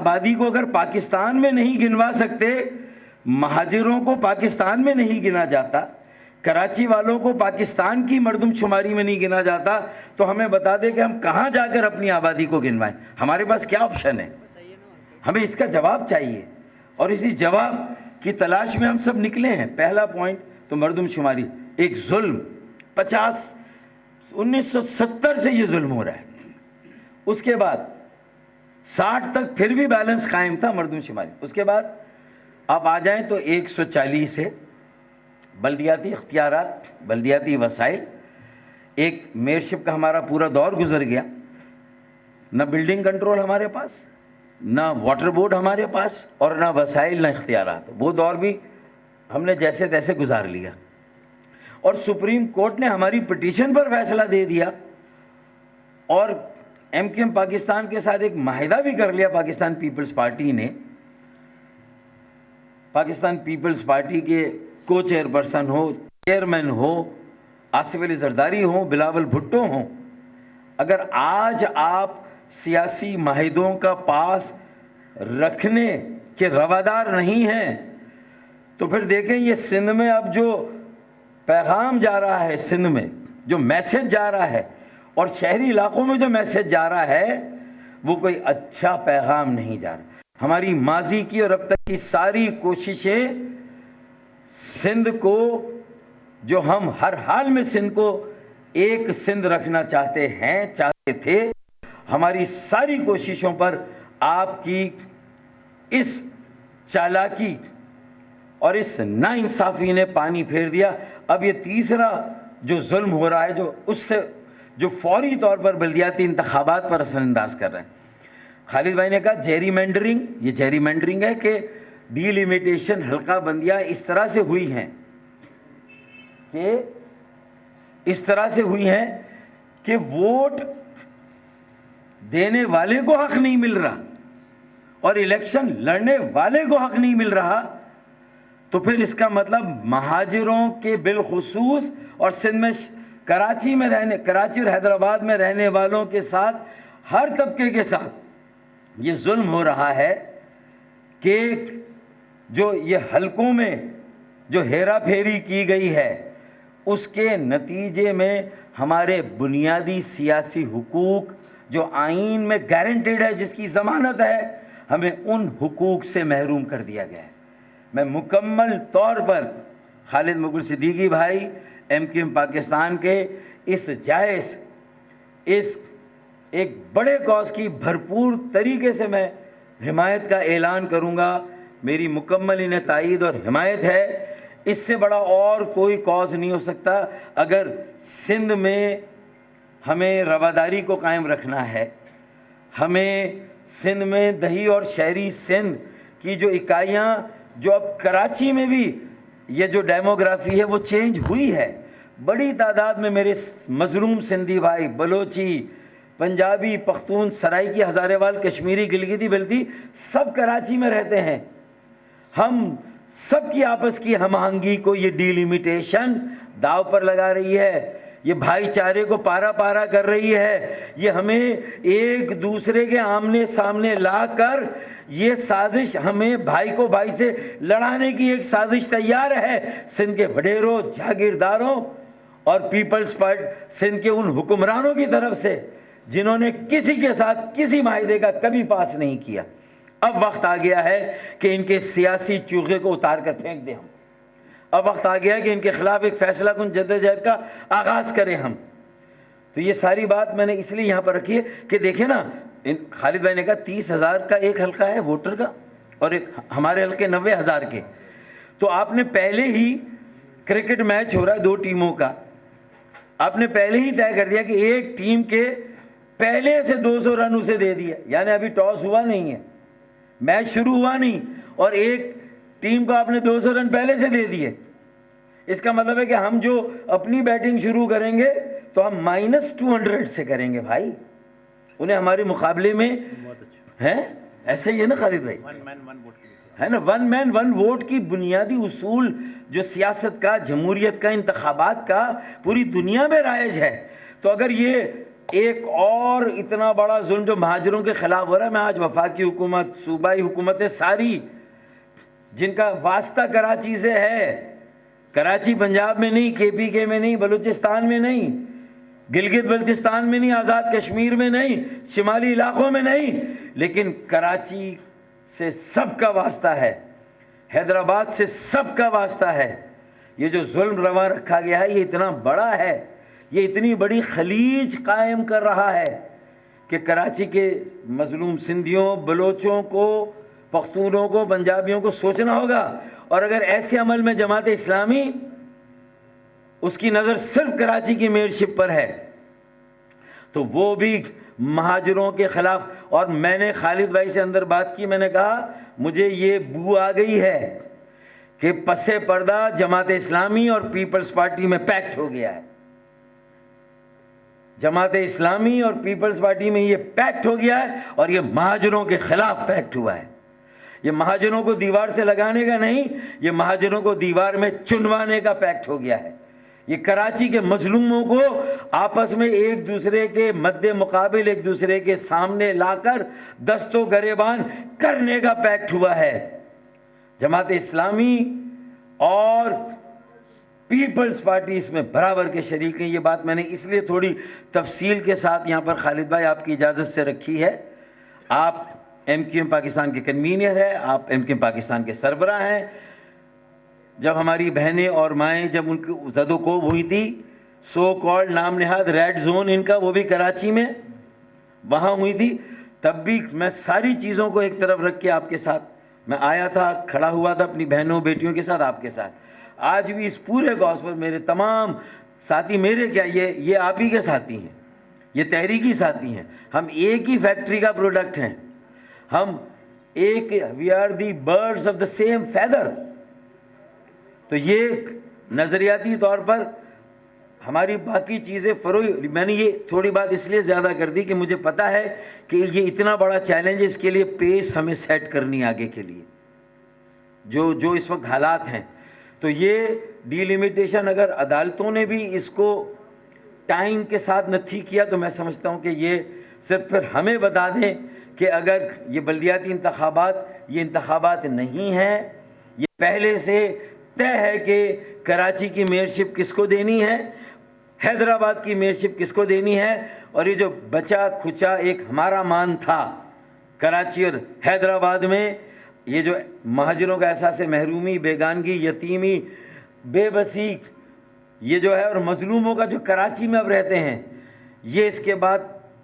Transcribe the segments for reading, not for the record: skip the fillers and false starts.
آبادی کو اگر پاکستان میں نہیں گنوا سکتے، مہاجروں کو پاکستان میں نہیں گنا جاتا، کراچی والوں کو پاکستان کی مردم شماری میں نہیں گنا جاتا، تو ہمیں بتا دے کہ ہم کہاں جا کر اپنی آبادی کو گنوائیں؟ ہمارے پاس کیا آپشن ہے؟ ہمیں اس کا جواب چاہیے، اور اسی جواب کی تلاش میں ہم سب نکلے ہیں۔ پہلا پوائنٹ تو مردم شماری ایک ظلم، 1970 سے یہ ظلم ہو رہا ہے، اس کے بعد 60 تک پھر بھی بیلنس قائم تھا مردم شماری، اس کے بعد آپ آ جائیں تو 140 ہے بلدیاتی اختیارات، بلدیاتی وسائل، ایک میئرشپ کا ہمارا پورا دور گزر گیا، نہ بلڈنگ کنٹرول ہمارے پاس، نہ واٹر بورڈ ہمارے پاس، اور نہ وسائل نہ اختیارات، وہ دور بھی ہم نے جیسے تیسے گزار لیا، اور سپریم کورٹ نے ہماری پٹیشن پر فیصلہ دے دیا، اور ایم کیو ایم پاکستان کے ساتھ ایک معاہدہ بھی کر لیا پاکستان پیپلز پارٹی نے۔ پاکستان پیپلز پارٹی کے کو چیئر پرسن ہو، چیئرمین ہو، آصف علی زرداری ہوں، بلاول بھٹو ہوں، اگر آج آپ سیاسی معاہدوں کا پاس رکھنے کے روادار نہیں ہیں تو پھر دیکھیں یہ سندھ میں اب جو پیغام جا رہا ہے، سندھ میں جو میسج جا رہا ہے، اور شہری علاقوں میں جو میسج جا رہا ہے، وہ کوئی اچھا پیغام نہیں جا رہا۔ ہماری ماضی کی اور اب تک کی ساری کوششیں سندھ کو، جو ہم ہر حال میں سندھ کو ایک سندھ رکھنا چاہتے تھے، ہماری ساری کوششوں پر آپ کی اس چالاکی اور اس ناانصافی نے پانی پھیر دیا۔ اب یہ تیسرا جو ظلم ہو رہا ہے، جو فوری طور پر بلدیاتی انتخابات پر اثر انداز کر رہے ہیں۔ خالد بھائی نے کہا جیری مینڈرنگ، یہ جیری مینڈرنگ ہے کہ ڈی لیمیٹیشن، حلقہ بندیاں اس طرح سے ہوئی ہیں کہ ووٹ دینے والے کو حق نہیں مل رہا اور الیکشن لڑنے والے کو حق نہیں مل رہا، تو پھر اس کا مطلب مہاجروں کے بالخصوص اور سندھ میں کراچی اور حیدرآباد میں رہنے والوں کے ساتھ، ہر طبقے کے ساتھ یہ ظلم ہو رہا ہے کہ جو یہ حلقوں میں جو ہیرا پھیری کی گئی ہے، اس کے نتیجے میں ہمارے بنیادی سیاسی حقوق جو آئین میں گارنٹیڈ ہے، جس کی ضمانت ہے، ہمیں ان حقوق سے محروم کر دیا گیا ہے۔ میں مکمل طور پر خالد مغل صدیقی بھائی، ایم کیو ایم پاکستان کے اس جائز، اس ایک بڑے کاز کی بھرپور طریقے سے میں حمایت کا اعلان کروں گا۔ میری مکمل انہیں تائید اور حمایت ہے۔ اس سے بڑا اور کوئی کاز نہیں ہو سکتا۔ اگر سندھ میں ہمیں رواداری کو قائم رکھنا ہے، ہمیں سندھ میں دیہی اور شہری سندھ کی جو اکائیاں، جو اب کراچی میں بھی یہ جو ڈیموگرافی ہے وہ چینج ہوئی ہے، بڑی تعداد میں میرے مظلوم سندھی بھائی، بلوچی، پنجابی، پختون، سرائکی، ہزارے وال، کشمیری، گلگتی بلتی، سب کراچی میں رہتے ہیں۔ ہم سب کی آپس کی ہم آہنگی کو یہ ڈی لیمیٹیشن داؤ پر لگا رہی ہے، یہ بھائی چارے کو پارا پارا کر رہی ہے، یہ ہمیں ایک دوسرے کے آمنے سامنے لا کر یہ سازش، ہمیں بھائی کو بھائی سے لڑانے کی ایک سازش تیار ہے سندھ کے وڈیروں، جاگیرداروں اور پیپلز پارٹی سندھ کے ان حکمرانوں کی طرف سے جنہوں نے کسی کے ساتھ کسی معاہدے کا کبھی پاس نہیں کیا۔ اب وقت آ گیا ہے کہ ان کے سیاسی چوغے کو اتار کر پھینک دیں ہم۔ اب وقت آ گیا ہے کہ ان کے خلاف ایک فیصلہ کن جدوجہد کا آغاز کریں ہم۔ تو یہ ساری بات میں نے اس لیے یہاں پر رکھی ہے کہ دیکھیں نا، خالد بھائی نے کہا 30,000 کا ایک حلقہ ہے ووٹر کا، اور ایک ہمارے حلقے 90,000 کے، تو آپ نے پہلے ہی کرکٹ میچ ہو رہا ہے 2 ٹیموں کا، آپ نے پہلے ہی طے کر دیا کہ ایک ٹیم کے پہلے سے 200 رن اسے دے دیا، یعنی ابھی ٹاس ہوا نہیں ہے، میچ شروع ہوا نہیں، اور ایک ٹیم کو آپ نے 200 رن پہلے سے دے دیے۔ اس کا مطلب ہے کہ ہم جو اپنی بیٹنگ شروع کریں گے تو ہم -200 سے کریں گے بھائی، انہیں ہمارے مقابلے میں ہے، ایسے ہی ہے نا خالد بھائی، ہے نا، 1 مین 1 ووٹ کی بنیادی اصول جو سیاست کا، جمہوریت کا، انتخابات کا پوری دنیا میں رائج ہے۔ تو اگر یہ ایک اور اتنا بڑا ظلم جو مہاجروں کے خلاف ہو رہا ہے، میں آج وفاقی حکومت، صوبائی حکومتیں ساری جن کا واسطہ کراچی سے ہے، کراچی پنجاب میں نہیں، کے پی کے میں نہیں، بلوچستان میں نہیں، گلگت بلتستان میں نہیں، آزاد کشمیر میں نہیں، شمالی علاقوں میں نہیں، لیکن کراچی سے سب کا واسطہ ہے، حیدرآباد سے سب کا واسطہ ہے۔ یہ جو ظلم روا رکھا گیا ہے یہ اتنا بڑا ہے، یہ اتنی بڑی خلیج قائم کر رہا ہے کہ کراچی کے مظلوم سندھیوں، بلوچوں کو، پختونوں کو، پنجابیوں کو سوچنا ہوگا۔ اور اگر ایسے عمل میں جماعت اسلامی اس کی نظر صرف کراچی کی میئرشپ پر ہے تو وہ بھی مہاجروں کے خلاف۔ اور میں نے خالد بھائی سے اندر بات کی، میں نے کہا مجھے یہ بو آ گئی ہے کہ پس پردہ جماعت اسلامی اور پیپلز پارٹی میں پیکٹ ہو گیا ہے، جماعت اسلامی اور پیپلز پارٹی میں یہ پیکٹ ہو گیا ہے، اور یہ مہاجروں کے خلاف پیکٹ ہوا ہے۔ یہ مہاجروں کو دیوار سے لگانے کا نہیں، یہ مہاجروں کو دیوار میں چنوانے کا پیکٹ ہو گیا ہے۔ یہ کراچی کے مظلوموں کو آپس میں ایک دوسرے کے مد مقابل، ایک دوسرے کے سامنے لا کر دست و گریبان کرنے کا پیکٹ ہوا ہے۔ جماعت اسلامی اور پیپلز پارٹی اس میں برابر کے شریک ہیں۔ یہ بات میں نے اس لیے تھوڑی تفصیل کے ساتھ یہاں پر خالد بھائی آپ کی اجازت سے رکھی ہے۔ آپ ایم کیو ایم پاکستان کے کنوینر ہیں، آپ ایم کیو ایم پاکستان کے سربراہ ہیں۔ جب ہماری بہنیں اور مائیں جب ان کی زد و کوب ہوئی تھی، سو کالڈ نام نہاد ریڈ زون ان کا، وہ بھی کراچی میں وہاں ہوئی تھی، تب بھی میں ساری چیزوں کو ایک طرف رکھ کے آپ کے ساتھ میں آیا تھا، کھڑا ہوا تھا اپنی بہنوں بیٹیوں کے ساتھ، آپ کے ساتھ۔ آج بھی اس پورے کاز پر میرے تمام ساتھی، میرے کیا یہ آپ ہی کے ساتھی ہیں، یہ تحریکی ساتھی ہیں، ہم ایک ہی فیکٹری کا پروڈکٹ ہیں، ہم ایک we are the birds of the same feather. تو یہ نظریاتی طور پر ہماری باقی چیزیں فروغ، میں نے یہ تھوڑی بات اس لیے زیادہ کر دی کہ مجھے پتا ہے کہ یہ اتنا بڑا چیلنج ہے، اس کے لیے پیس ہمیں سیٹ کرنی آگے کے لیے، جو اس وقت حالات ہیں۔ تو یہ ڈی لیمیٹیشن اگر عدالتوں نے بھی اس کو ٹائم کے ساتھ نتھی کیا تو میں سمجھتا ہوں کہ یہ صرف پھر ہمیں بتا دیں کہ اگر یہ بلدیاتی انتخابات، یہ انتخابات نہیں ہیں، یہ پہلے سے طے ہے کہ کراچی کی میئرشپ کس کو دینی ہے، حیدرآباد کی میئرشپ کس کو دینی ہے، اور یہ جو بچا کھچا ایک ہمارا مان تھا کراچی اور حیدرآباد میں، یہ جو مہاجروں کا احساس محرومی، بیگانگی، یتیمی، بے بسی، یہ جو ہے، اور مظلوموں کا جو کراچی میں اب رہتے ہیں، یہ اس کے بعد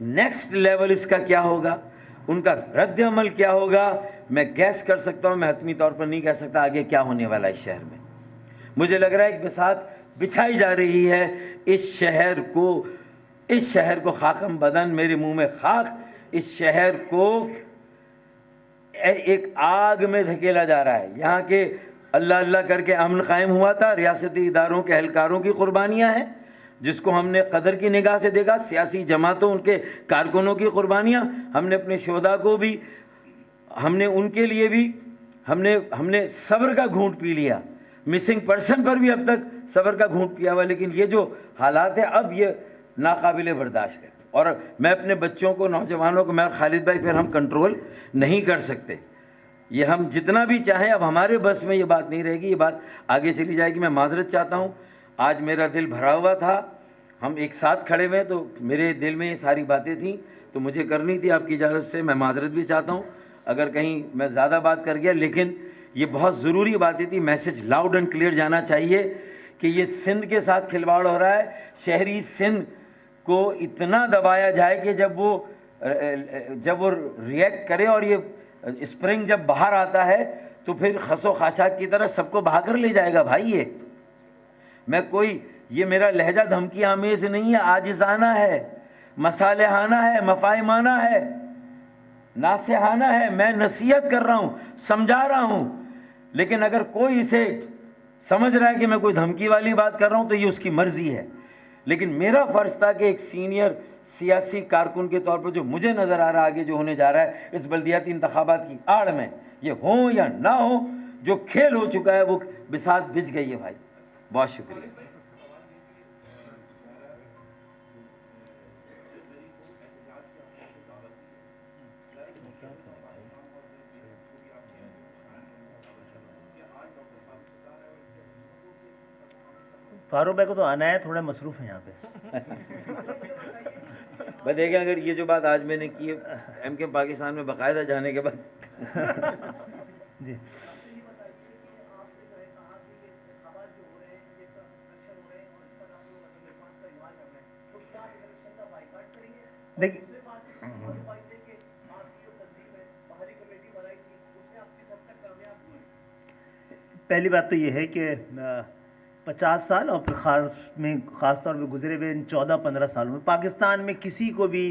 نیکسٹ لیول اس کا کیا ہوگا، ان کا رد عمل کیا ہوگا، میں گیس کر سکتا ہوں، میں حتمی طور پر نہیں کہہ سکتا آگے کیا ہونے والا ہے اس شہر میں۔ مجھے لگ رہا ہے ایک بساط بچھائی جا رہی ہے اس شہر کو خاکم بدن، میرے منہ میں خاک، اس شہر کو ایک آگ میں دھکیلا جا رہا ہے۔ یہاں کے اللہ اللہ کر کے امن قائم ہوا تھا، ریاستی اداروں کے اہلکاروں کی قربانیاں ہیں جس کو ہم نے قدر کی نگاہ سے دیکھا، سیاسی جماعتوں، ان کے کارکنوں کی قربانیاں، ہم نے اپنے شہداء کو بھی، ہم نے ان کے لیے بھی ہم نے صبر کا گھونٹ پی لیا، مسنگ پرسن پر بھی اب تک صبر کا گھونٹ پیا ہوا، لیکن یہ جو حالات ہیں اب یہ ناقابل برداشت ہے۔ اور میں اپنے بچوں کو، نوجوانوں کو، میں اور خالد بھائی پھر ہم کنٹرول نہیں کر سکتے، یہ ہم جتنا بھی چاہیں اب ہمارے بس میں یہ بات نہیں رہے گی، یہ بات آگے چلی جائے گی۔ میں معذرت چاہتا ہوں، آج میرا دل بھرا ہوا تھا، ہم ایک ساتھ کھڑے ہوئے تو میرے دل میں یہ ساری باتیں تھیں تو مجھے کرنی تھی، آپ کی اجازت سے میں معذرت بھی چاہتا ہوں اگر کہیں میں زیادہ بات کر گیا، لیکن یہ بہت ضروری باتیں تھی، میسج لاؤڈ اینڈ کلیئر جانا چاہیے کہ یہ سندھ کے ساتھ کھلواڑ ہو رہا ہے، شہری سندھ کو اتنا دبایا جائے کہ جب وہ ریئیکٹ کرے، اور یہ اسپرنگ جب باہر آتا ہے تو پھر خس و خاشاک کی طرح سب کو بہا کر لے جائے گا۔ بھائی یہ میرا لہجہ دھمکی آمیز نہیں ہے، عاجزانہ ہے، مصالحانہ ہے، مفاہمانہ ہے، ناصحانہ ہے، میں نصیحت کر رہا ہوں، سمجھا رہا ہوں، لیکن اگر کوئی اسے سمجھ رہا ہے کہ میں کوئی دھمکی والی بات کر رہا ہوں تو یہ اس کی مرضی ہے، لیکن میرا فرض تھا کہ ایک سینئر سیاسی کارکن کے طور پر جو مجھے نظر آ رہا ہے آگے جو ہونے جا رہا ہے اس بلدیاتی انتخابات کی آڑ میں، یہ ہوں یا نہ ہو، جو کھیل ہو چکا ہے وہ بساط بچ گئی ہے۔ بھائی بہت شکریہ۔ فاروق بھائی کو تو آنا ہے, تھوڑا مصروف ہیں یہاں پہ. بس دیکھیں اگر یہ جو بات آج میں نے کی ایم کے پاکستان میں باقاعدہ جانے کے بعد جی دیکھیے پہلی بات تو یہ ہے کہ 50 سال اور خاص طور پہ گزرے ہوئے ان 14-15 سالوں میں پاکستان میں کسی کو بھی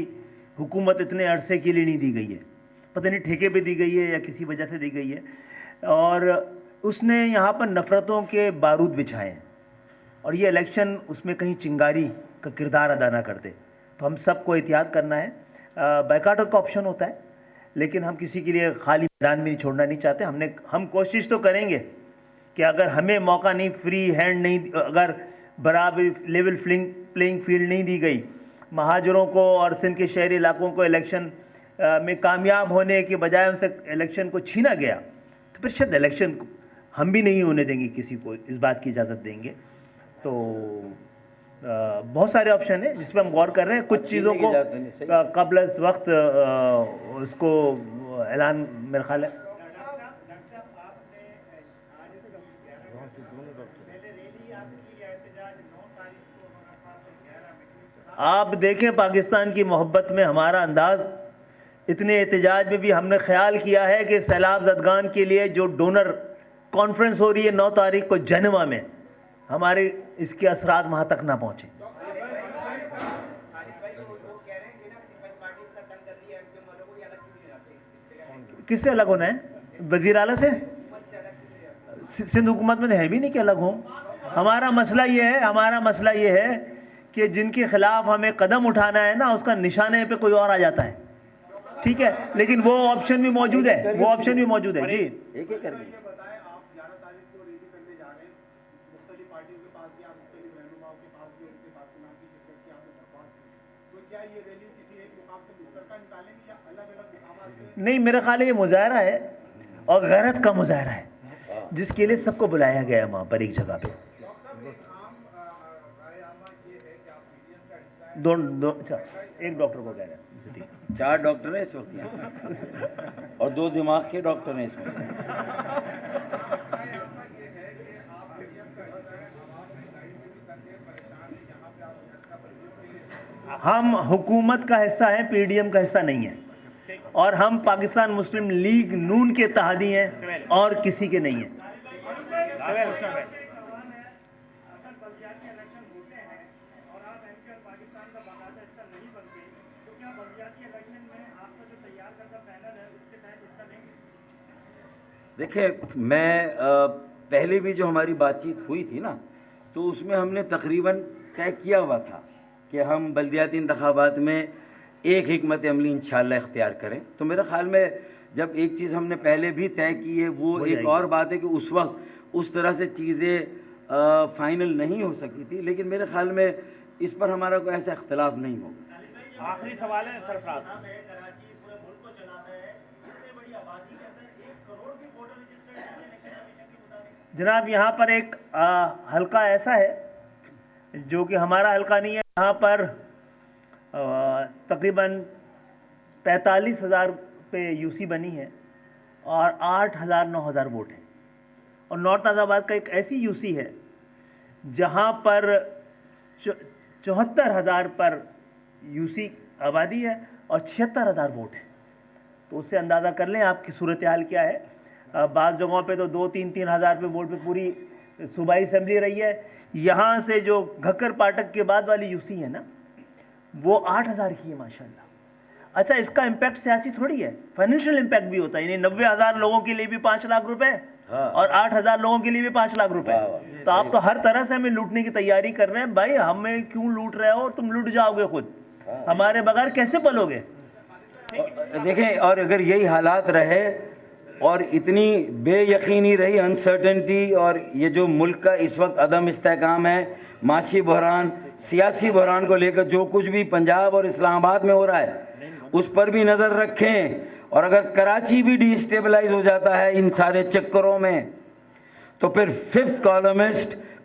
حکومت اتنے عرصے کے لیے نہیں دی گئی ہے. پتہ نہیں ٹھیکے پہ دی گئی ہے یا کسی وجہ سے دی گئی ہے, اور اس نے یہاں پر نفرتوں کے بارود بچھائے ہیں, اور یہ الیکشن اس میں کہیں چنگاری کا کردار ادا نہ کرتے. تو ہم سب کو احتیاط کرنا ہے. بائیکاٹ کا آپشن ہوتا ہے, لیکن ہم کسی کے لیے خالی میدان میں نہیں چھوڑنا نہیں چاہتے. ہم کوشش تو کریں گے کہ اگر ہمیں موقع نہیں, فری ہینڈ نہیں, اگر برابر لیول پلینگ فیلڈ نہیں دی گئی مہاجروں کو اور سندھ کے شہری علاقوں کو الیکشن میں کامیاب ہونے کے بجائے ان سے الیکشن کو چھینا گیا, تو پھر شاید الیکشن ہم بھی نہیں ہونے دیں گے, کسی کو اس بات کی اجازت دیں گے. تو بہت سارے آپشن ہیں جس پہ ہم غور کر رہے ہیں. کچھ چیزوں کو قبل از وقت اس کو اعلان میرا خیال ہے. آپ دیکھیں پاکستان کی محبت میں ہمارا انداز, اتنے احتجاج میں بھی ہم نے خیال کیا ہے کہ سیلاب زدگان کے لیے جو ڈونر کانفرنس ہو رہی ہے 9 تاریخ کو جنیوا میں, ہمارے اس کے اثرات وہاں تک نہ پہنچیں. کس سے الگ ہونا ہے؟ وزیر اعلیٰ سے؟ سندھ حکومت میں ہے بھی نہیں کہ الگ ہوں. ہمارا مسئلہ یہ ہے کہ جن کے خلاف ہمیں قدم اٹھانا ہے نا, اس کا نشانے پہ کوئی اور آ جاتا ہے, ٹھیک ہے, لیکن وہ آپشن بھی موجود ہے. جی نہیں, میرا خیال ہے یہ مظاہرہ ہے اور غیرت کا مظاہرہ ہے, جس کے لیے سب کو بلایا گیا ہے وہاں پر ایک جگہ پہ. اچھا, ایک ڈاکٹر کو کہہ رہے ہیں, 4 ڈاکٹر ہیں اس وقت یہاں اور 2 دماغ کے ڈاکٹر ہیں اس میں. ہم حکومت کا حصہ ہیں, پی ڈی ایم کا حصہ نہیں ہے, اور ہم پاکستان مسلم لیگ نون کے اتحادی ہیں اور کسی کے نہیں ہیں. دیکھیں, میں پہلے بھی جو ہماری بات چیت ہوئی تھی نا, تو اس میں ہم نے تقریباً طے کیا ہوا تھا کہ ہم بلدیاتی انتخابات میں ایک حکمت عملی انشاءاللہ اختیار کریں. تو میرا خیال میں جب ایک چیز ہم نے پہلے بھی طے کی ہے, وہ ایک اور بات ہے کہ اس وقت اس طرح سے چیزیں فائنل نہیں ہو سکی تھی, لیکن میرے خیال میں اس پر ہمارا کوئی ایسا اختلاف نہیں ہوگا. آخری سوال ہے سرفراز. جناب, یہاں پر ایک حلقہ ایسا ہے جو کہ ہمارا حلقہ نہیں ہے, یہاں پر تقریباً 45,000 پہ یو سی بنی ہے اور 8,000-9,000 ووٹ ہیں. اور نارتھ آزاد آباد کا ایک ایسی یو سی ہے جہاں پر 74,000 پر یو سی آبادی ہے اور 76,000 ووٹ ہیں. تو اس سے اندازہ کر لیں آپ کی صورتحال کیا ہے. بعض جگہوں پہ تو 2-3 ہزار پہ ووٹ پہ پوری صوبائی اسمبلی رہی ہے. یہاں سے جو گھکر پاٹک کے بعد والی یو سی ہے نا, وہ 8,000 کی ہے ماشاءاللہ. اچھا, اس کا امپیکٹ سیاسی تھوڑی ہے, فائنینشیل امپیکٹ بھی ہوتا ہے. یعنی 90,000 لوگوں کے لیے بھی 5 لاکھ روپے اور 8,000 لوگوں کے لیے بھی 5 لاکھ روپے. تو آپ تو ہر طرح سے ہمیں لوٹنے کی تیاری کر رہے ہیں. بھائی, ہمیں کیوں لوٹ رہے ہو؟ تم لوٹ جاؤ گے خود, ہمارے بغیر کیسے پلو گے؟ دیکھیں, اور اگر یہی حالات رہے اور اتنی بے یقینی رہی, انسرٹنٹی, اور یہ جو ملک کا اس وقت عدم استحکام ہے, معاشی بحران, سیاسی بحران کو لے کر جو کچھ بھی پنجاب اور اسلام آباد میں ہو رہا ہے, اس پر بھی نظر رکھیں. اور اگر کراچی بھی ڈی اسٹیبلائز ہو جاتا ہے ان سارے چکروں میں, تو پھر 5th کالمسٹ